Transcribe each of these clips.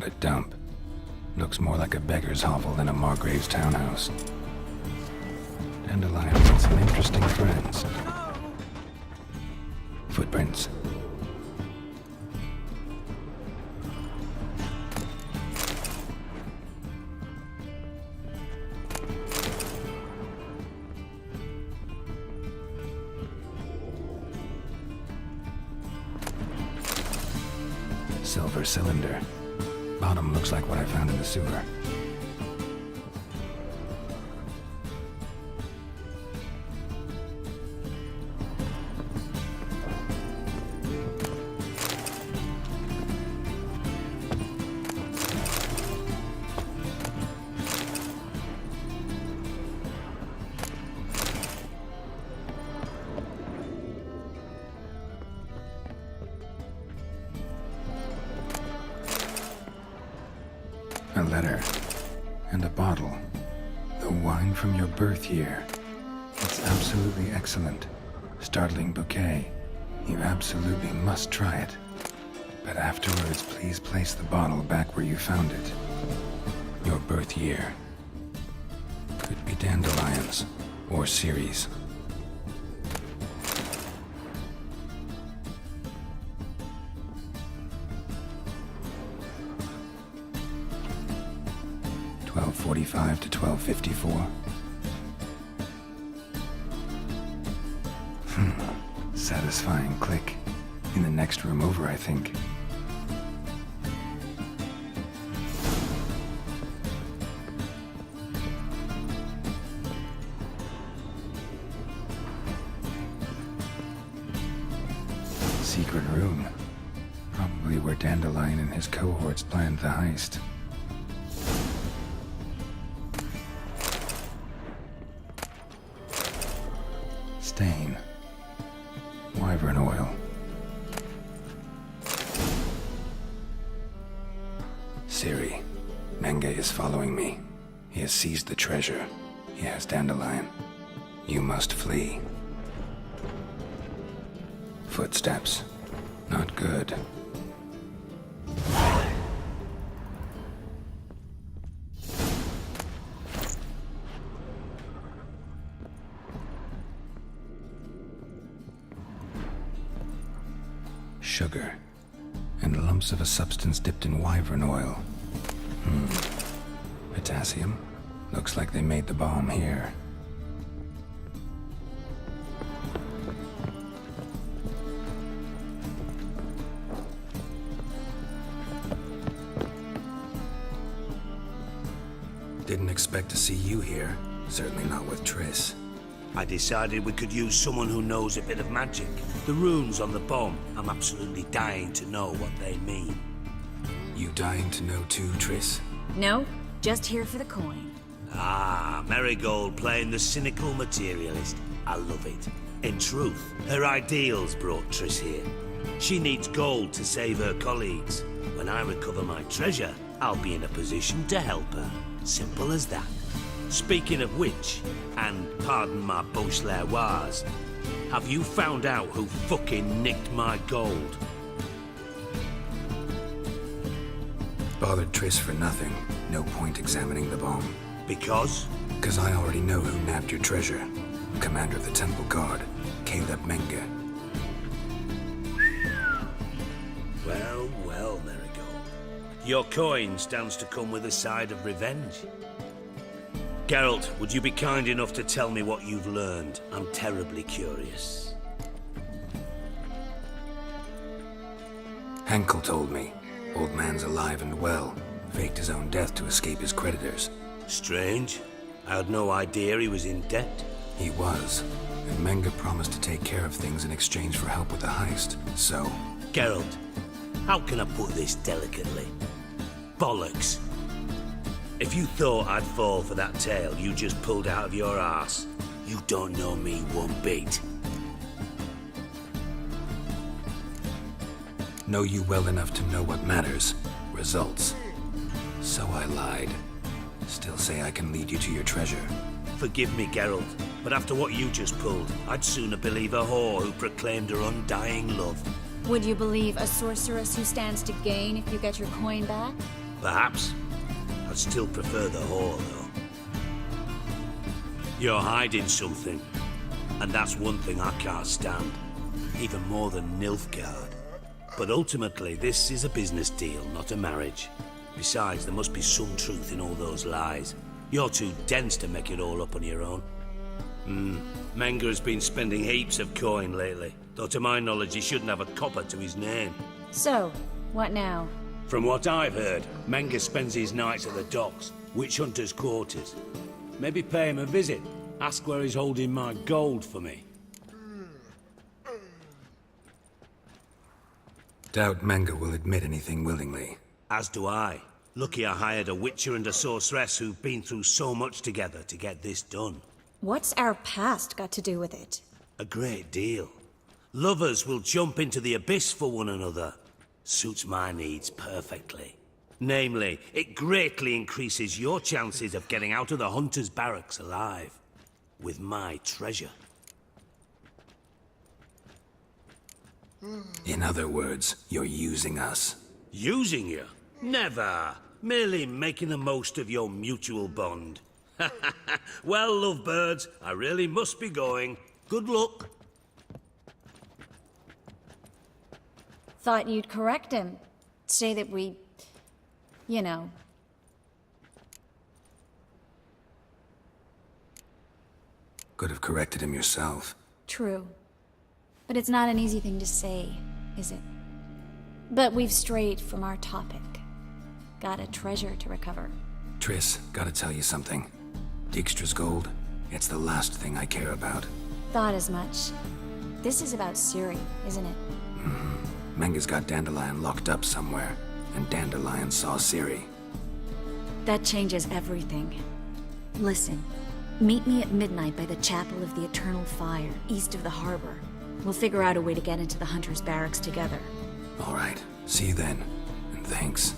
it dump. Looks more like a beggar's hovel than a Margrave's townhouse. Dandelions and some interesting threads. Footprints. Silver cylinder. Bottom looks like what I found in the sewer. A letter. And a bottle. The wine from your birth year. It's absolutely excellent. Startling bouquet. You absolutely must try it. But afterwards, please place the bottle back where you found it. Your birth year. Could be dandelions. Or Ceres. .45 to 12:54. Satisfying click. In the next room over, I think. Secret room. Probably where Dandelion and his cohorts planned the heist. Stain. Wyvern oil. Ciri. Menge is following me. He has seized the treasure. He has Dandelion. You must flee. Footsteps. Not good. Sugar, and lumps of a substance dipped in wyvern oil. Potassium? Looks like they made the bomb here. Didn't expect to see you here. Certainly not with Triss. I decided we could use someone who knows a bit of magic. The runes on the bomb, I'm absolutely dying to know what they mean. You dying to know too, Triss? No, just here for the coin. Ah, Marigold playing the cynical materialist. I love it. In truth, her ideals brought Triss here. She needs gold to save her colleagues. When I recover my treasure, I'll be in a position to help her. Simple as that. Speaking of which, and pardon my Beauclervoise, have you found out who fucking nicked my gold? Bothered Triss for nothing. No point examining the bomb. Because? Because I already know who nabbed your treasure. Commander of the Temple Guard, Caleb Menge. Well, well, Marigold. Your coin stands to come with a side of revenge. Geralt, would you be kind enough to tell me what you've learned? I'm terribly curious. Henkel told me. Old man's alive and well. Faked his own death to escape his creditors. Strange. I had no idea he was in debt. He was. And Menge promised to take care of things in exchange for help with the heist. So... Geralt, how can I put this delicately? Bollocks. If you thought I'd fall for that tale you just pulled out of your arse, you don't know me one bit. Know you well enough to know what matters. Results. So I lied. Still say I can lead you to your treasure. Forgive me, Geralt, but after what you just pulled, I'd sooner believe a whore who proclaimed her undying love. Would you believe a sorceress who stands to gain if you get your coin back? Perhaps. I'd still prefer the whore, though. You're hiding something. And that's one thing I can't stand. Even more than Nilfgaard. But ultimately, this is a business deal, not a marriage. Besides, there must be some truth in all those lies. You're too dense to make it all up on your own. Menga has been spending heaps of coin lately. Though to my knowledge, he shouldn't have a copper to his name. So, what now? From what I've heard, Menga spends his nights at the docks, witch hunters' quarters. Maybe pay him a visit. Ask where he's holding my gold for me. Doubt Menga will admit anything willingly. As do I. Lucky I hired a witcher and a sorceress who've been through so much together to get this done. What's our past got to do with it? A great deal. Lovers will jump into the abyss for one another. Suits my needs perfectly. Namely, it greatly increases your chances of getting out of the hunter's barracks alive. With my treasure. In other words, you're using us. Using you? Never. Merely making the most of your mutual bond. Well, lovebirds, I really must be going. Good luck. Thought you'd correct him. Say that we... you know... Could have corrected him yourself. True. But it's not an easy thing to say, is it? But we've strayed from our topic. Got a treasure to recover. Triss, gotta tell you something. Dijkstra's gold, it's the last thing I care about. Thought as much. This is about Ciri, isn't it? Menga's got Dandelion locked up somewhere, and Dandelion saw Ciri. That changes everything. Listen, meet me at midnight by the Chapel of the Eternal Fire, east of the harbor. We'll figure out a way to get into the Hunter's barracks together. All right, see you then, and thanks.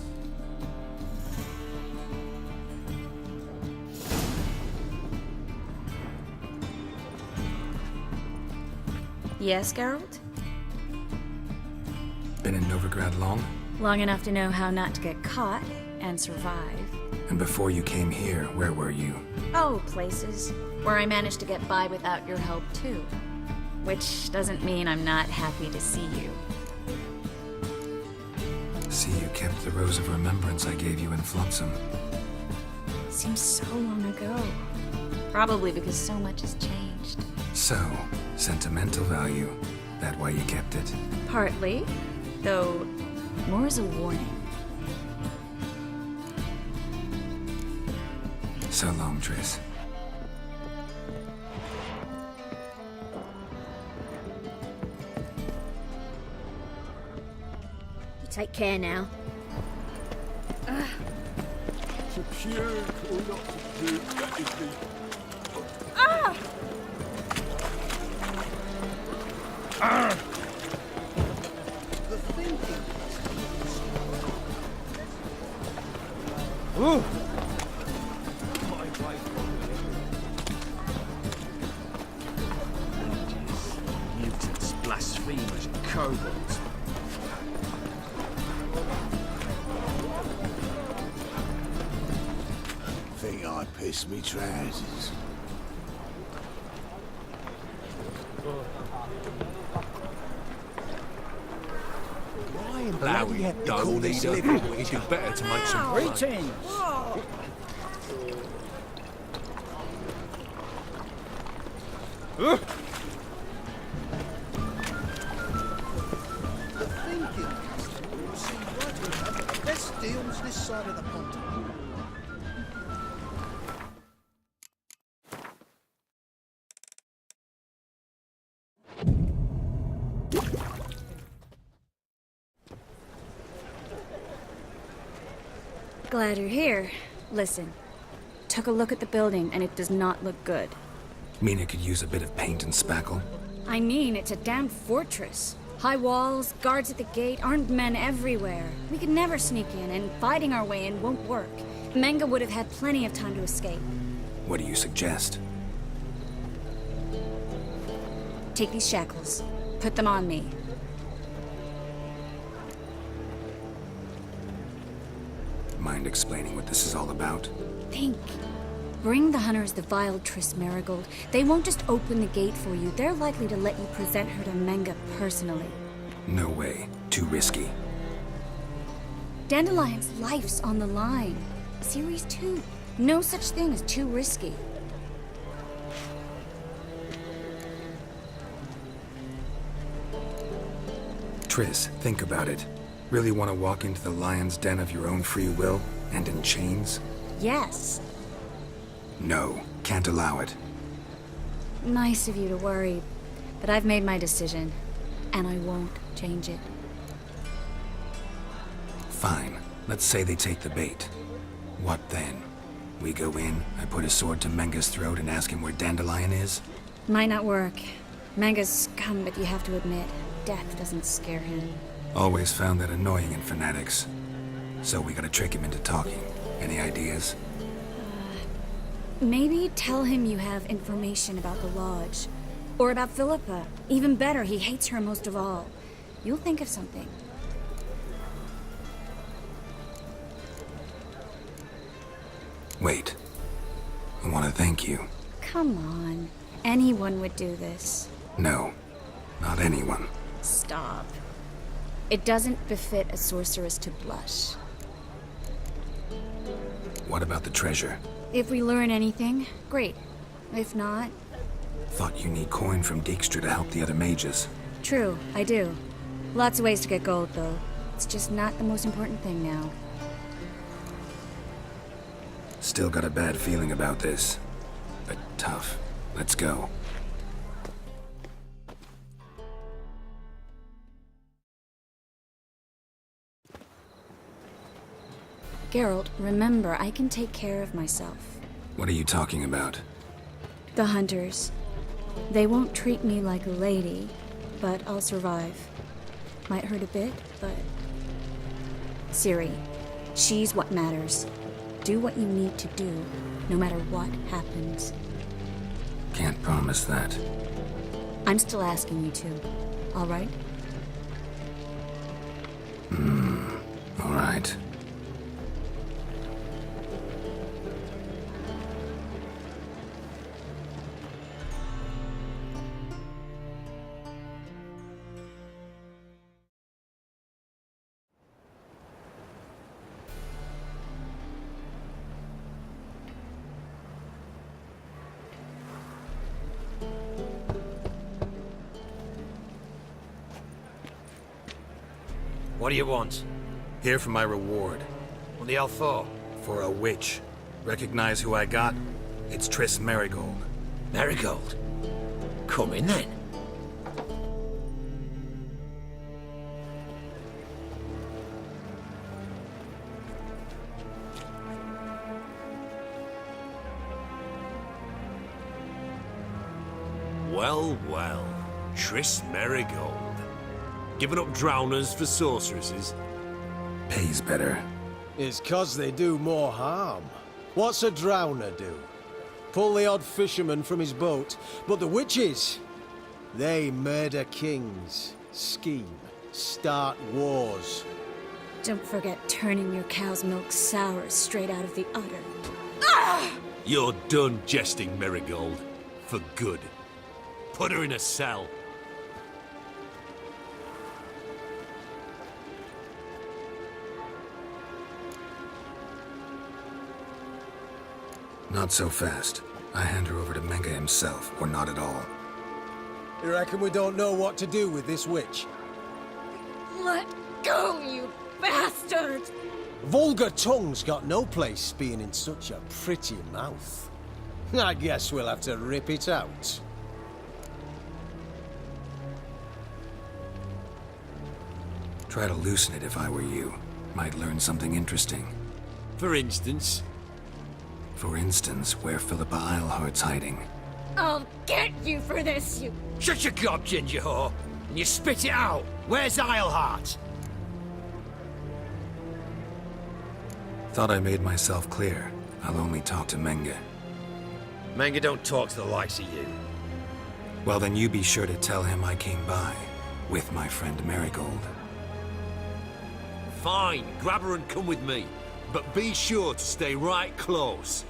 Yes, Geralt? Been in Novigrad long? Long enough to know how not to get caught and survive. And before you came here, where were you? Oh, places where I managed to get by without your help, too. Which doesn't mean I'm not happy to see you. See, you kept the rose of remembrance I gave you in Flotsam. Seems so long ago. Probably because so much has changed. So, sentimental value. That why you kept it? Partly, though more as a warning. So long, Triss. You take care now. Mutants, blasphemers, kobolds. Think I pissed me trousers. Larry, don't need a... He'd do better to make some money. Greetings! The thinking customer will see right over the best deals this side of the pond. Glad you're here. Listen, took a look at the building and it does not look good. Mean it could use a bit of paint and spackle? I mean, it's a damn fortress. High walls, guards at the gate, armed men everywhere. We could never sneak in, and fighting our way in won't work. Menga would have had plenty of time to escape. What do you suggest? Take these shackles. Put them on me. mind explaining what this is all about? Think. Bring the hunters the vile Triss Marigold. They won't just open the gate for you. They're likely to let you present her to Menga personally. No way. Too risky. Dandelion's life's on the line. Series 2. No such thing as too risky. Triss, think about it. Really want to walk into the lion's den of your own free will, and in chains? Yes. No, can't allow it. Nice of you to worry, but I've made my decision, and I won't change it. Fine. Let's say they take the bait. What then? We go in, I put a sword to Menga's throat and ask him where Dandelion is? Might not work. Menga's scum, but you have to admit, death doesn't scare him. Always found that annoying in fanatics. So we gotta trick him into talking. Any ideas? Maybe tell him you have information about the Lodge. Or about Philippa. Even better, he hates her most of all. You'll think of something. Wait. I want to thank you. Come on. Anyone would do this. No. Not anyone. Stop. It doesn't befit a sorceress to blush. What about the treasure? If we learn anything, great. If not... Thought you need coin from Dijkstra to help the other mages. True, I do. Lots of ways to get gold, though. It's just not the most important thing now. Still got a bad feeling about this. But tough. Let's go. Geralt, remember, I can take care of myself. What are you talking about? The hunters. They won't treat me like a lady, but I'll survive. Might hurt a bit, but... Ciri, she's what matters. Do what you need to do, no matter what happens. Can't promise that. I'm still asking you to, all right? All right. What do you want? Here for my reward. What the hell for? For a witch. Recognize who I got? It's Triss Marigold. Marigold? Come in then. Well, well. Triss Marigold. Giving up drowners for sorceresses? Pays better. It's 'cause they do more harm. What's a drowner do? Pull the odd fisherman from his boat. But the witches, they murder kings, scheme, start wars. Don't forget turning your cow's milk sour straight out of the udder. You're done jesting, Marigold. For good. Put her in a cell. Not so fast. I hand her over to Menga himself, or not at all. You reckon we don't know what to do with this witch? Let go, you bastard! Vulgar tongue's got no place being in such a pretty mouth. I guess we'll have to rip it out. Try to loosen it if I were you. Might learn something interesting. For instance? For instance, where Philippa Eilhart's hiding. I'll get you for this, you... Shut your gob, ginger whore, and you spit it out. Where's Eilhart? Thought I made myself clear. I'll only talk to Menga. Menga don't talk to the likes of you. Well, then you be sure to tell him I came by. With my friend Marigold. Fine, grab her and come with me. but be sure to stay right close.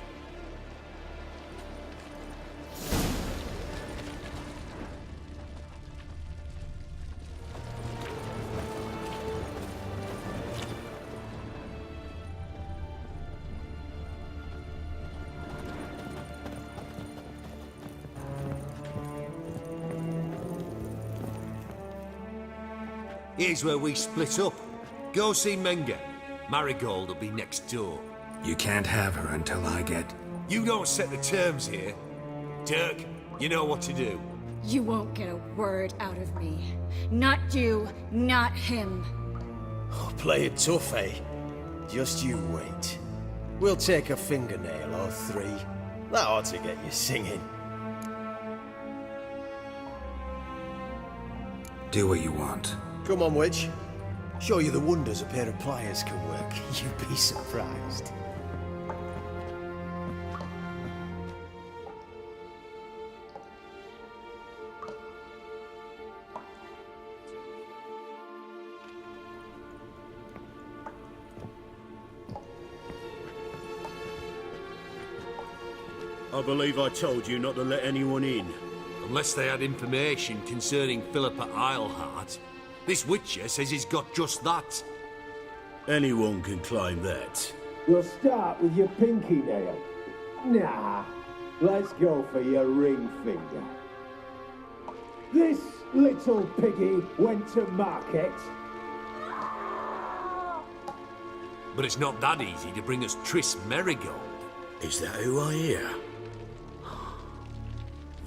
Here's where we split up. Go see Menga. Marigold will be next door. You can't have her until I get... You don't set the terms here. Dirk, you know what to do. You won't get a word out of me. Not you, not him. Oh, play it tough, eh? Just you wait. We'll take a fingernail or three. That ought to get you singing. Do what you want. Come on, Witch. Show you the wonders a pair of pliers can work. You'd be surprised. I believe I told you not to let anyone in. Unless they had information concerning Philippa Eilhart. This Witcher says he's got just that. Anyone can claim that. We'll start with your pinky nail. Nah, let's go for your ring finger. This little piggy went to market. But it's not that easy to bring us Triss Merigold. Is that who I hear?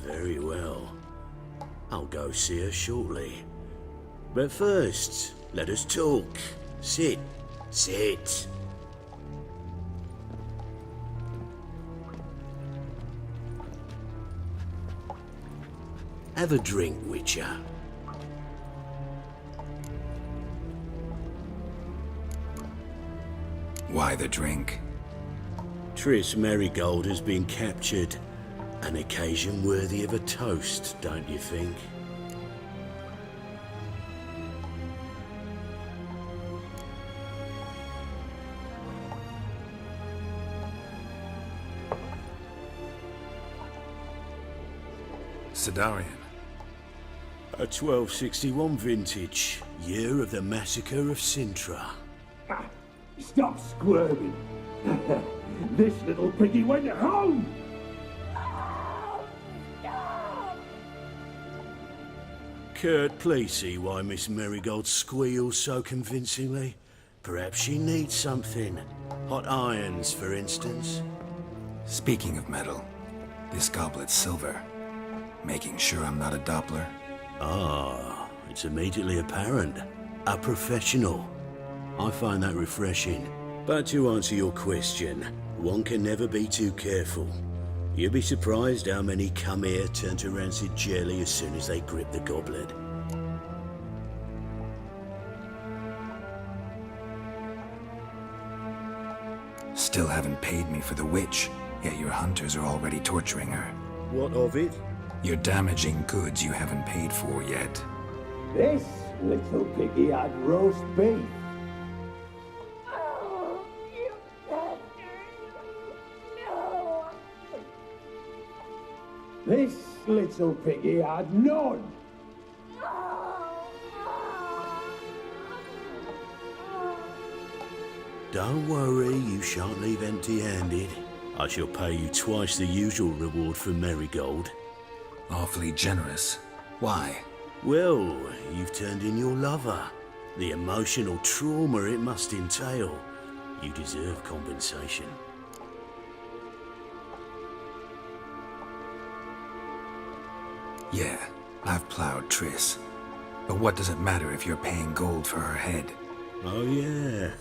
Very well. I'll go see her shortly. But first, let us talk. Sit. Sit. Have a drink, Witcher. Why the drink? Triss Merigold has been captured. An occasion worthy of a toast, don't you think? Sidarian. A 1261 vintage, year of the massacre of Sintra. Stop squirming. This little piggy went home. Kurt, please see why Miss Merigold squeals so convincingly. Perhaps she needs something. Hot irons, for instance. Speaking of metal, this goblet's silver. Making sure I'm not a Doppler. Ah, it's immediately apparent. A professional. I find that refreshing. But to answer your question, one can never be too careful. You'll be surprised how many come here turn to rancid jelly as soon as they grip the goblet. Still haven't paid me for the witch, yet your hunters are already torturing her. What of it? You're damaging goods you haven't paid for yet. This little piggy had roast beef. This little piggy had none. Don't worry, you shan't leave empty-handed. I shall pay you twice the usual reward for Merigold. Awfully generous. Why? Well, you've turned in your lover. The emotional trauma it must entail. You deserve compensation. Yeah, I've plowed Triss. But what does it matter if you're paying gold for her head? Oh yeah.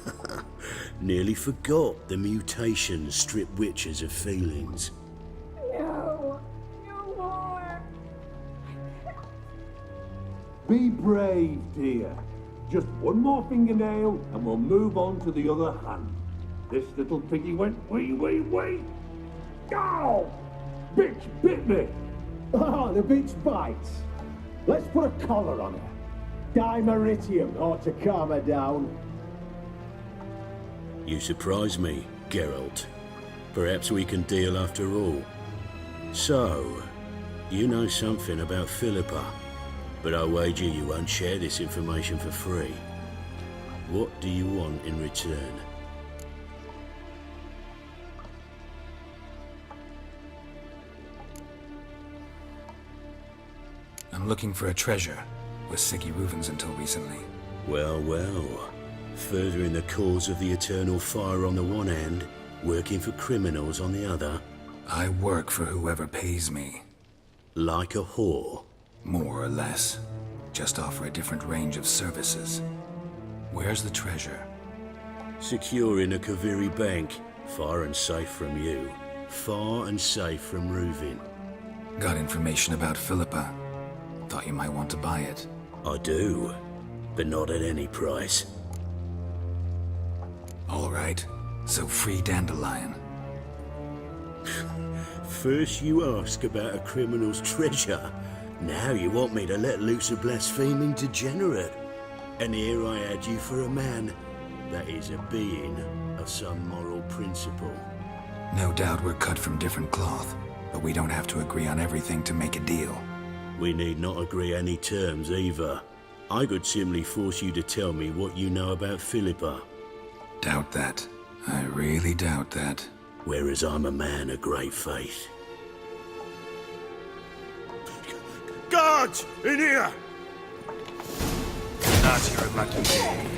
Nearly forgot the mutations strip witches of feelings. No, no more. Be brave, dear. Just one more fingernail and we'll move on to the other hand. This little piggy went wee. Ow! Bitch bit me! Oh, the bitch bites. Let's put a collar on her. Dimeritium ought to calm her down. You surprise me, Geralt. Perhaps we can deal after all. So, you know something about Philippa, but I wager you won't share this information for free. What do you want in return? I'm looking for a treasure. Was Siggy Reuven's until recently. Well, well. Furthering the cause of the eternal fire on the one hand, working for criminals on the other. I work for whoever pays me. Like a whore. More or less. Just offer a different range of services. Where's the treasure? Secure in a Kaviri bank. Far and safe from you. Far and safe from Reuven. Got information about Philippa. Thought you might want to buy it. I do, but not at any price. All right. So free Dandelion. First you ask about a criminal's treasure. Now you want me to let loose a blaspheming degenerate. And here I had you for a man. That is a being of some moral principle. No doubt we're cut from different cloth, but we don't have to agree on everything to make a deal. We need not agree any terms either. I could simply force you to tell me what you know about Philippa. Doubt that. I really doubt that. Whereas I'm a man of great faith. Guards! In here! Not your lucky day.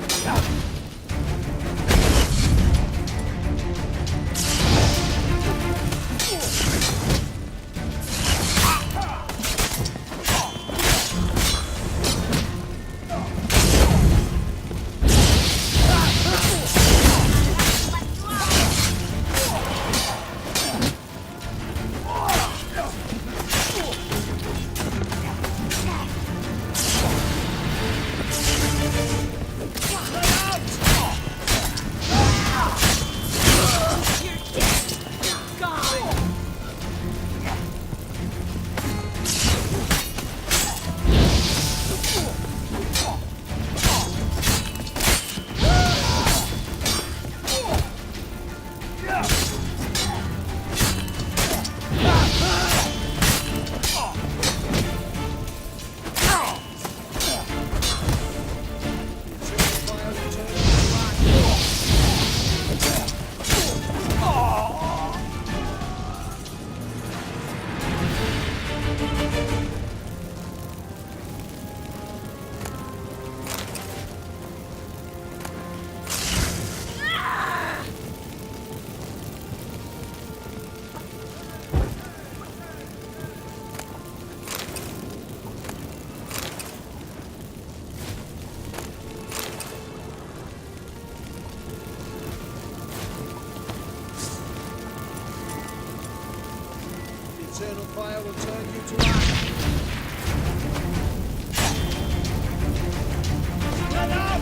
Eternal fire will turn you to ash. Get up!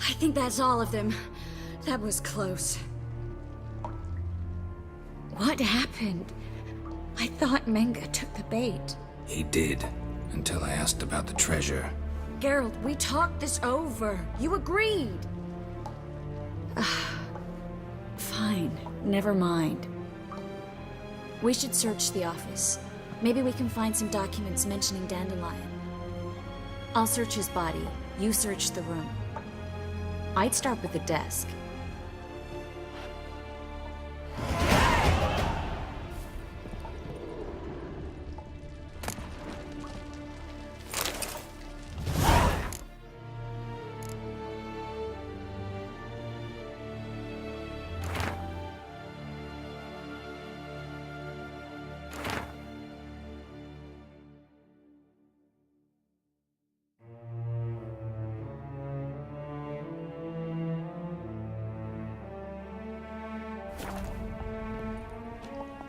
I think that's all of them. That was close. What happened? I thought Menga took the bait. He did, until I asked about the treasure. Geralt, we talked this over. You agreed. Fine, never mind. We should search the office. Maybe we can find some documents mentioning Dandelion. I'll search his body. You search the room. I'd start with the desk.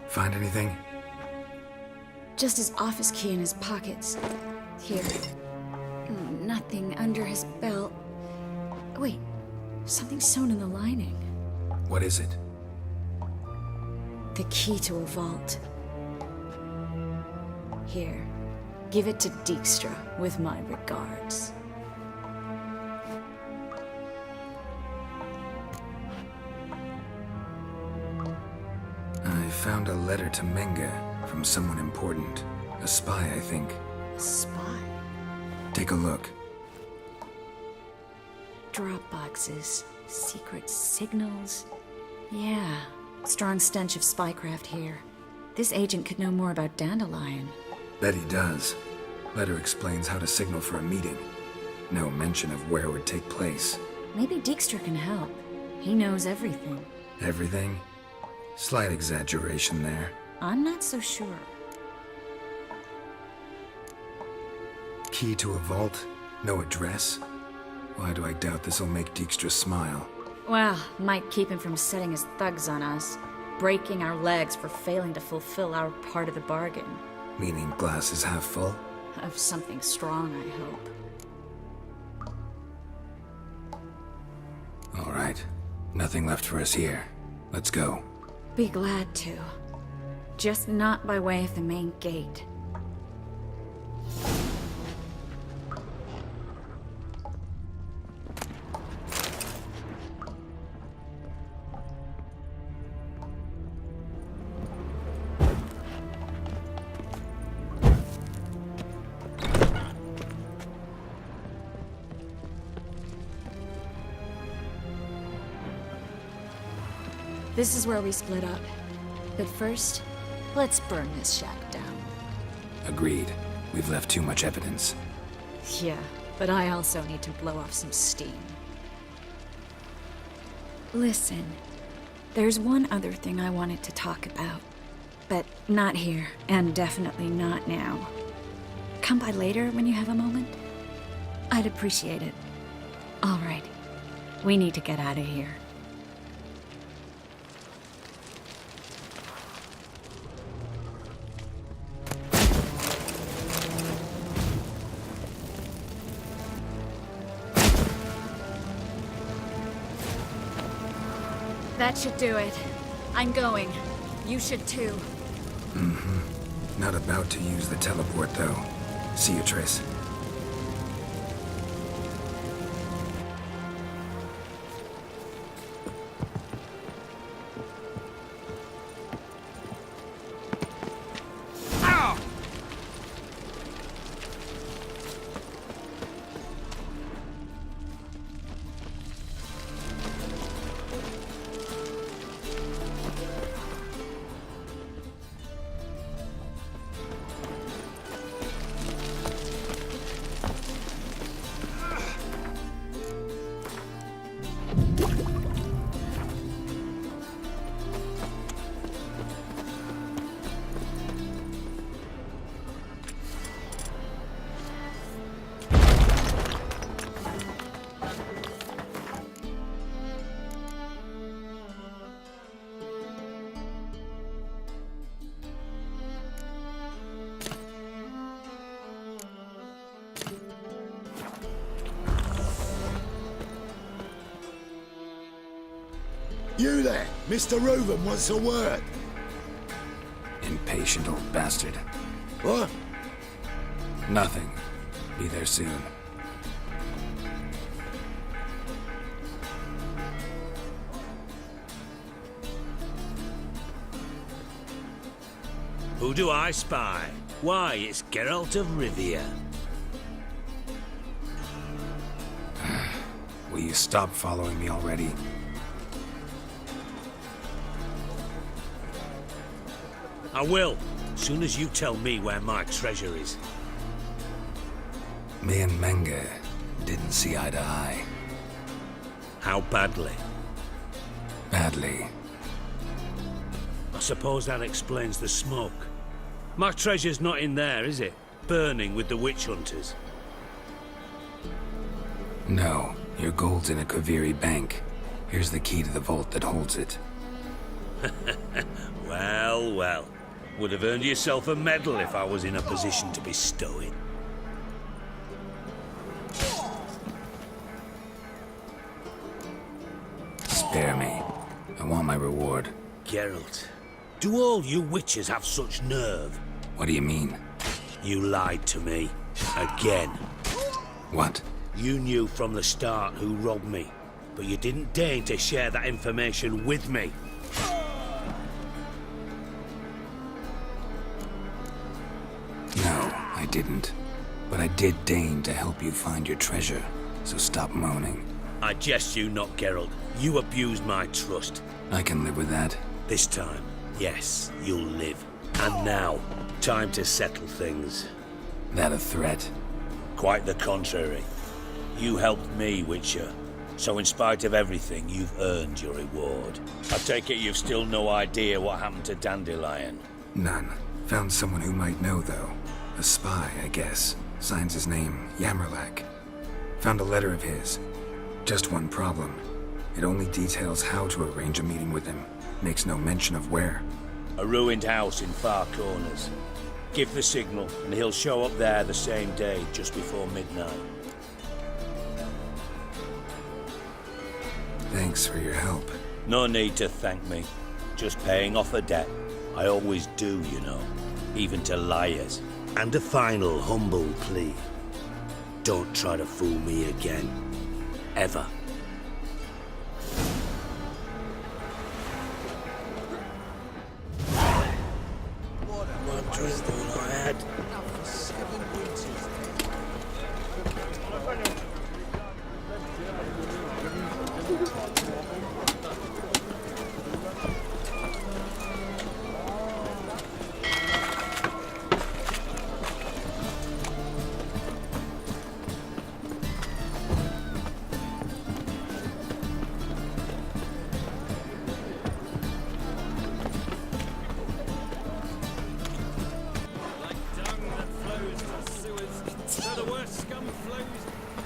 Find anything? Just his office key in his pockets. Here. Nothing under his belt. Wait, something sewn in the lining. What is it? The key to a vault. Here, give it to Dijkstra with my regards. I found a letter to Menga from someone important. A spy, I think. A spy? Take a look. Drop boxes, secret signals. Yeah, strong stench of spycraft here. This agent could know more about Dandelion. Bet he does. Letter explains how to signal for a meeting. No mention of where it would take place. Maybe Dijkstra can help. He knows everything. Everything? Slight exaggeration there. I'm not so sure. Key to a vault? No address? Why do I doubt this'll make Dijkstra smile? Well, might keep him from setting his thugs on us. Breaking our legs for failing to fulfill our part of the bargain. Meaning glass is half full? Of something strong, I hope. All right. Nothing left for us here. Let's go. Be glad to. Just not by way of the main gate. This is where we split up. But first, let's burn this shack down. Agreed. We've left too much evidence. Yeah, but I also need to blow off some steam. Listen, there's one other thing I wanted to talk about. But not here, and definitely not now. Come by later when you have a moment? I'd appreciate it. All right. We need to get out of here. That should do it. I'm going. You should too. Mm-hmm. Not about to use the teleport, though. See you, Triss. You there, Mr. Reuben wants a word. Impatient old bastard. What? Nothing. Be there soon. Who do I spy? Why, it's Geralt of Rivia. Will you stop following me already? I will, as soon as you tell me where my treasure is. Me and Menge didn't see eye to eye. How badly? Badly. I suppose that explains the smoke. My treasure's not in there, is it? Burning with the witch hunters. No, your gold's in a Kaviri bank. Here's the key to the vault that holds it. Well, well. Would have earned yourself a medal if I was in a position to bestow it. Spare me. I want my reward. Geralt, do all you witches have such nerve? What do you mean? You lied to me. Again. What? You knew from the start who robbed me, but you didn't deign to share that information with me. No, I didn't. But I did deign to help you find your treasure, so stop moaning. I jest you not, Geralt. You abused my trust. I can live with that. This time, yes, you'll live. And now, time to settle things. That a threat? Quite the contrary. You helped me, Witcher. So in spite of everything, you've earned your reward. I take it you've still no idea what happened to Dandelion. None. Found someone who might know, though. A spy, I guess. Signs his name, Yamerlak. Found a letter of his. Just one problem. It only details how to arrange a meeting with him. Makes no mention of where. A ruined house in Far Corners. Give the signal, and he'll show up there the same day, just before midnight. Thanks for your help. No need to thank me. Just paying off a debt. I always do, you know. Even to liars. And a final humble plea. Don't try to fool me again. Ever. Wondering all I had. Enough for 7 winters.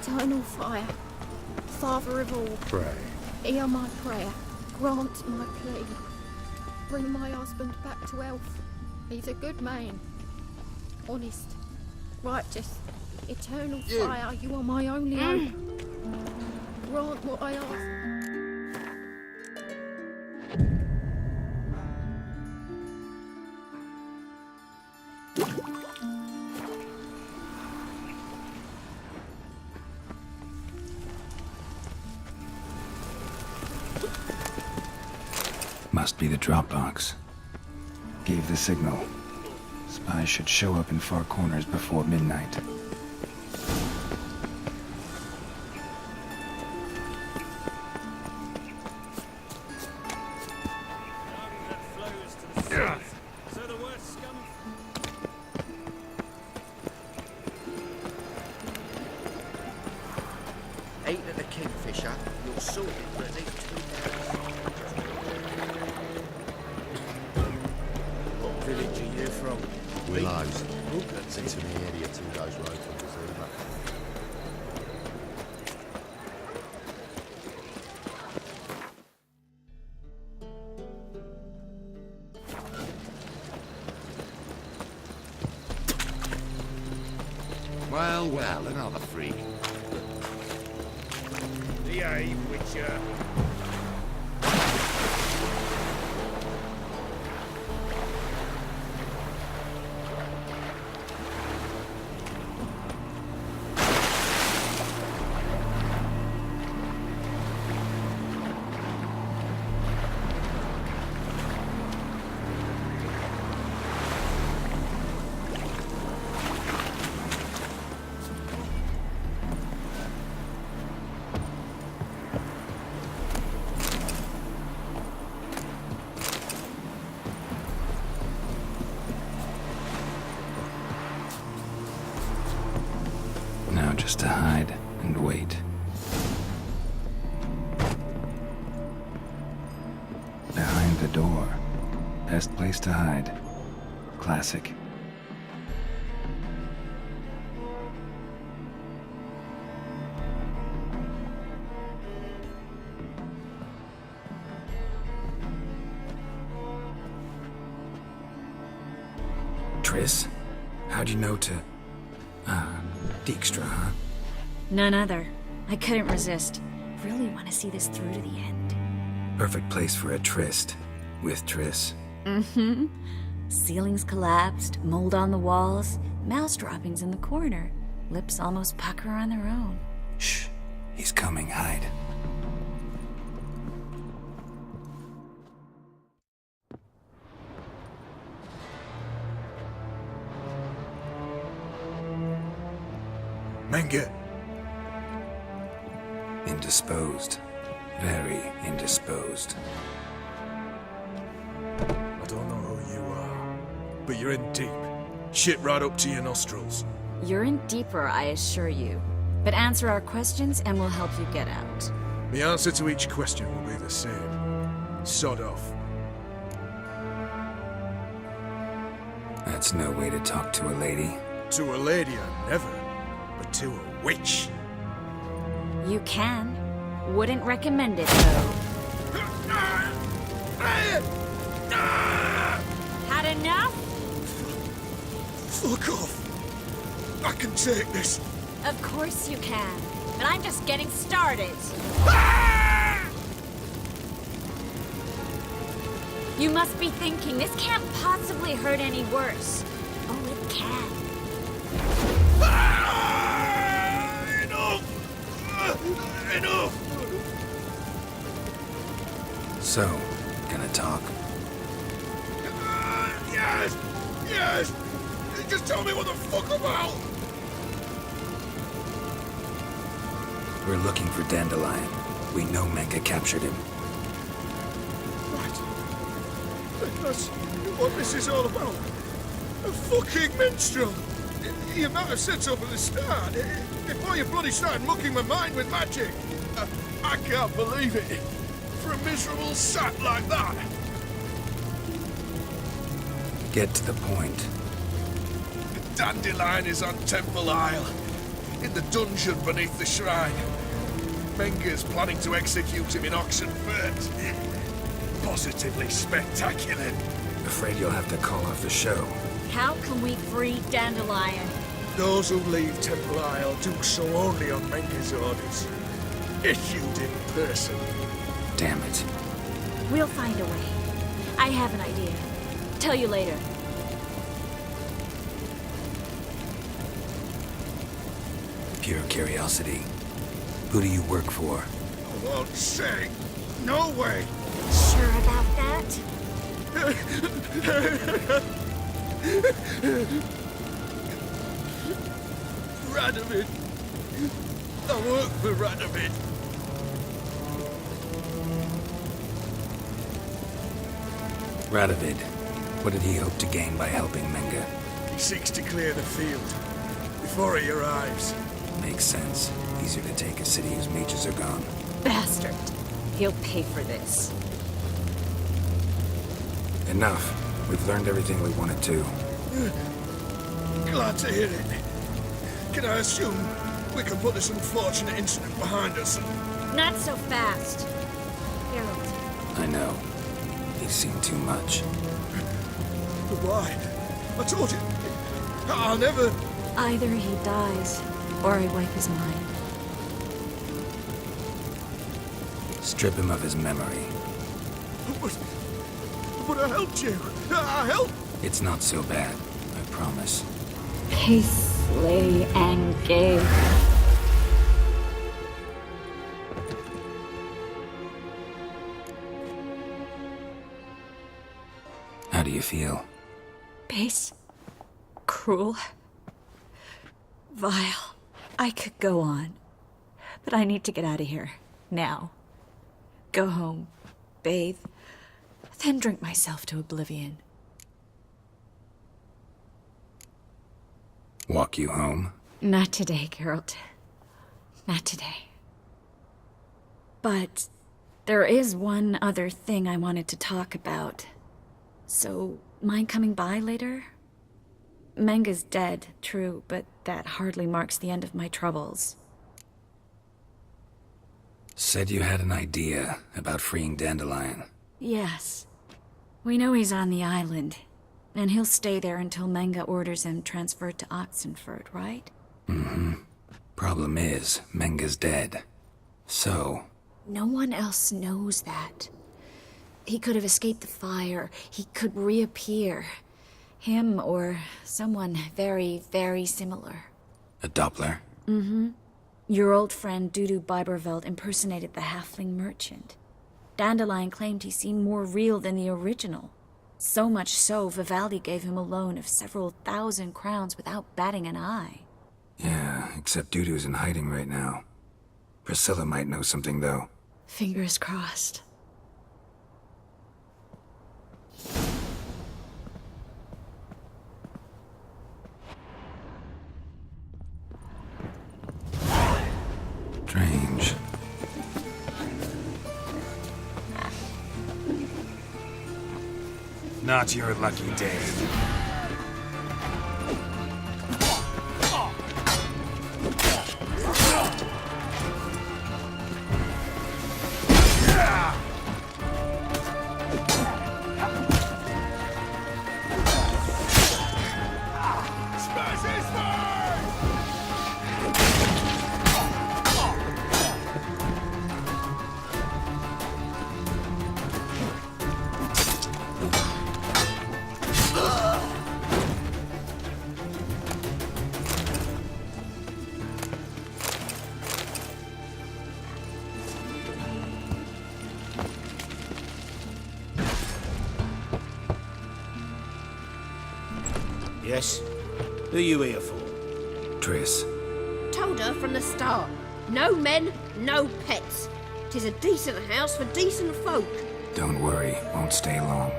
Eternal fire, Father of all, Pray. hear my prayer, grant my plea. Bring my husband back to health. He's a good man, honest, righteous. Eternal fire, you are my only hope. Grant what I ask. Must be the Dropbox. Gave the signal. Spies should show up in Far Corners before midnight. Eight at the Kingfisher. You're sorted for at least 2 hours. What village are you from? Willows. It's in the area 2 days road from Kazuma. Well, well, another freak. Behave, Witcher. just to hide and wait. Behind the door. Best place to hide. Classic. Triss? How'd you know to... Dijkstra, huh? None other. I couldn't resist. Really want to see this through to the end. Perfect place for a tryst. With Triss. Mm-hmm. Ceilings collapsed, mold on the walls, mouse droppings in the corner. Lips almost pucker on their own. Shh. He's coming. Hide. Menge. Indisposed. Very indisposed. I don't know who you are, but you're in deep. Shit right up to your nostrils. You're in deeper, I assure you. But answer our questions and we'll help you get out. The answer to each question will be the same. Sod off. That's no way to talk to a lady. To a lady, I never. But to a witch. You can. Wouldn't recommend it, though. Had enough? Fuck off. I can take this. Of course you can. But I'm just getting started. You must be thinking, this can't possibly hurt any worse. Oh, it can. Enough! So, gonna talk? Yes! Yes! Just tell me what the fuck about! We're looking for Dandelion. We know Menge captured him. Right. That's what this is all about. A fucking minstrel! You might have said so from the start, before you bloody started mucking my mind with magic. I can't believe it. For a miserable sap like that. Get to the point. Dandelion is on Temple Isle, in the dungeon beneath the shrine. Menge's planning to execute him in Oxenfurt. Positively spectacular. Afraid you'll have to call off the show. How can we free Dandelion? Those who leave Temple Isle do so only on Menge's orders. Issued in person. Damn it. We'll find a way. I have an idea. Tell you later. Pure curiosity. Who do you work for? I won't say. No way. Sure about that? Radovid. I work for Radovid. Radovid. What did he hope to gain by helping Menge? He seeks to clear the field before he arrives. Makes sense. Easier to take a city whose mages are gone. Bastard. He'll pay for this. Enough. We've learned everything we wanted to. Glad to hear it. Can I assume we can put this unfortunate incident behind us? Not so fast. Geralt. I know. He's seen too much. But why? I told you. I'll never... Either he dies, or I wipe his mind. Strip him of his memory. But I helped you. I helped. It's not so bad, I promise. Paisley and Gay. How do you feel? Base. Cruel. Vile. I could go on. But I need to get out of here. Now. Go home. Bathe. Then drink myself to oblivion. Walk you home? Not today, Geralt. Not today. But there is one other thing I wanted to talk about. So, mind coming by later? Menga's dead, true, but that hardly marks the end of my troubles. Said you had an idea about freeing Dandelion. Yes. We know he's on the island, and he'll stay there until Menga orders him transferred to Oxenford, right? Mm-hmm. Problem is, Menga's dead. So... No one else knows that. He could have escaped the fire. He could reappear. Him or someone very, very similar. A Doppler? Mm-hmm. Your old friend Dudu Biberveld impersonated the halfling merchant. Dandelion claimed he seemed more real than the original. So much so, Vivaldi gave him a loan of several 1,000 crowns without batting an eye. Yeah, except Dudu's in hiding right now. Priscilla might know something, though. Fingers crossed. Strange. Not your lucky day. Yes? Who you here for? Triss. Told her from the start. No men, no pets. 'Tis a decent house for decent folk. Don't worry, won't stay long.